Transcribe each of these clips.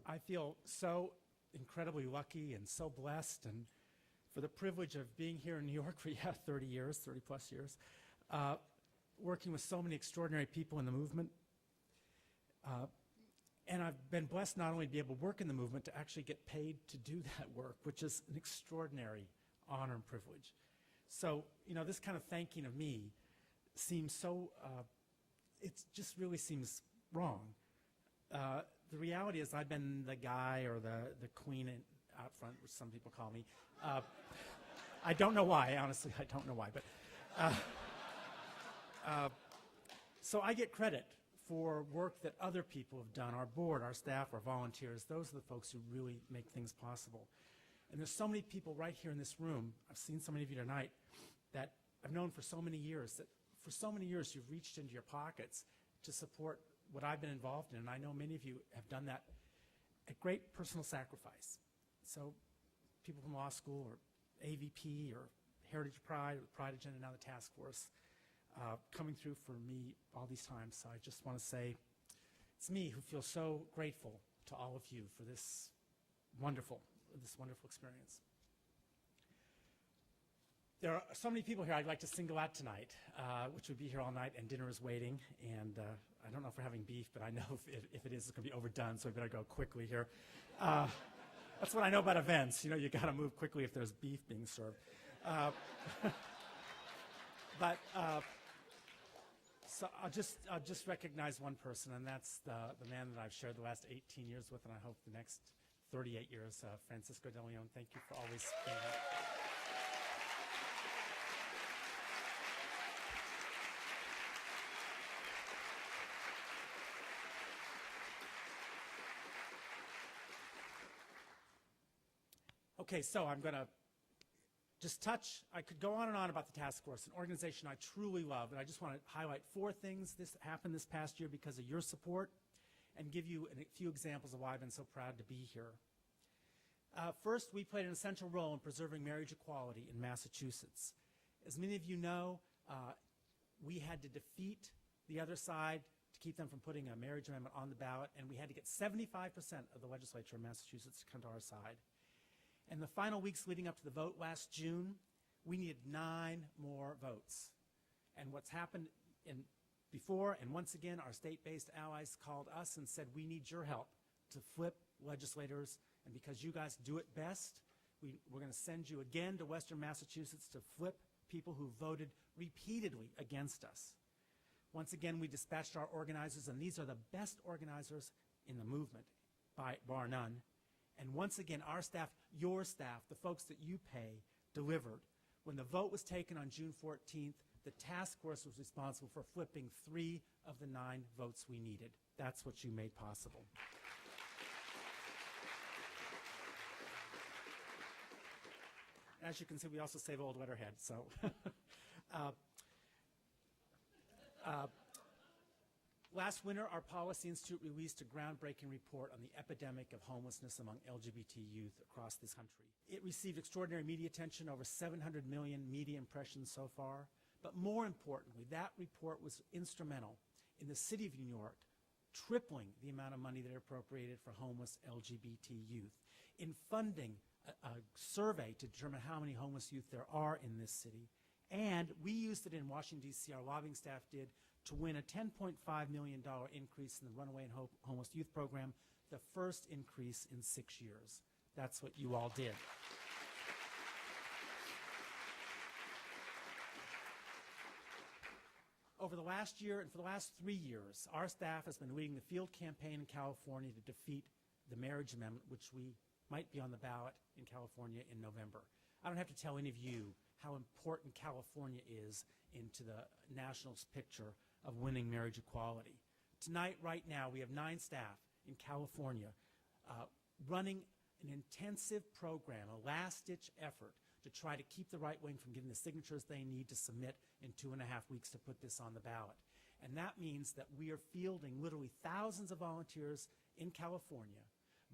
I feel so incredibly lucky and so blessed, and for the privilege of being here in New York for 30 years, 30 plus years, working with so many extraordinary people in the movement. And I've been blessed not only to be able to work in the movement, to actually get paid to do that work, which is an extraordinary honor and privilege. So, this kind of thanking of me seems so, it just really seems wrong. The reality is I've been the guy or the queen out front, which some people call me. I don't know why, honestly, I don't know why. But so I get credit for work that other people have done, our board, our staff, our volunteers. Those are the folks who really make things possible. And there's so many people right here in this room, I've seen so many of you tonight, that I've known for so many years, that for so many years you've reached into your pockets to support what I've been involved in, and I know many of you have done that at great personal sacrifice. So people from law school or AVP or Heritage Pride, or Pride Agenda, now the task force, coming through for me all these times. So I just want to say it's me who feels so grateful to all of you for this wonderful experience. There are so many people here I'd like to single out tonight, which would be here all night, and dinner is waiting. And I don't know if we're having beef, but I know if it is, it's going to be overdone, so we better go quickly here. That's what I know about events. You got to move quickly if there's beef being served. But so I'll just recognize one person, and that's the man that I've shared the last 18 years with, and I hope the next 38 years, Francisco De Leon. Thank you for always being here. Okay, so I'm going to just touch, I could go on and on about the task force, an organization I truly love, and I just want to highlight 4 things that happened this past year because of your support, and give you a few examples of why I've been so proud to be here. First, we played an essential role in preserving marriage equality in Massachusetts. As many of you know, we had to defeat the other side to keep them from putting a marriage amendment on the ballot, and we had to get 75% of the legislature in Massachusetts to come to our side. In the final weeks leading up to the vote last June, we needed 9 more votes. And what's happened before, and once again, our state-based allies called us and said, we need your help to flip legislators, and because you guys do it best, we're going to send you again to Western Massachusetts to flip people who voted repeatedly against us. Once again, we dispatched our organizers, and these are the best organizers in the movement, bar none. And once again, our staff, your staff, the folks that you pay, delivered. When the vote was taken on June 14th, the task force was responsible for flipping 3 of the 9 votes we needed. That's what you made possible. As you can see, we also save old letterhead. So, last winter, our Policy Institute released a groundbreaking report on the epidemic of homelessness among LGBT youth across this country. It received extraordinary media attention, over 700 million media impressions so far. But more importantly, that report was instrumental in the city of New York tripling the amount of money that it appropriated for homeless LGBT youth, in funding a survey to determine how many homeless youth there are in this city. And we used it in Washington, D.C., our lobbying staff did, to win a $10.5 million increase in the Runaway and Homeless Youth Program, the first increase in 6 years. That's what you all did. Over the last year and for the last 3 years, our staff has been leading the field campaign in California to defeat the marriage amendment, which might be on the ballot in California in November. I don't have to tell any of you how important California is into the national picture of winning marriage equality. Tonight, right now, we have 9 staff in California running an intensive program, a last-ditch effort to try to keep the right wing from getting the signatures they need to submit in 2.5 weeks to put this on the ballot. And that means that we are fielding literally thousands of volunteers in California,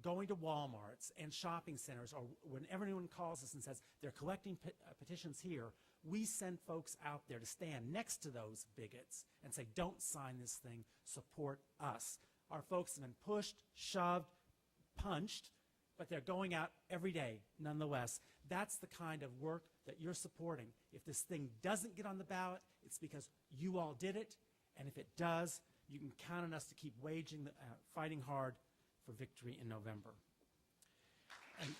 going to Walmarts and shopping centers, or whenever anyone calls us and says they're collecting petitions here, we send folks out there to stand next to those bigots and say, don't sign this thing, support us. Our folks have been pushed, shoved, punched, but they're going out every day nonetheless. That's the kind of work that you're supporting. If this thing doesn't get on the ballot, it's because you all did it, and if it does, you can count on us to keep fighting hard for victory in November. And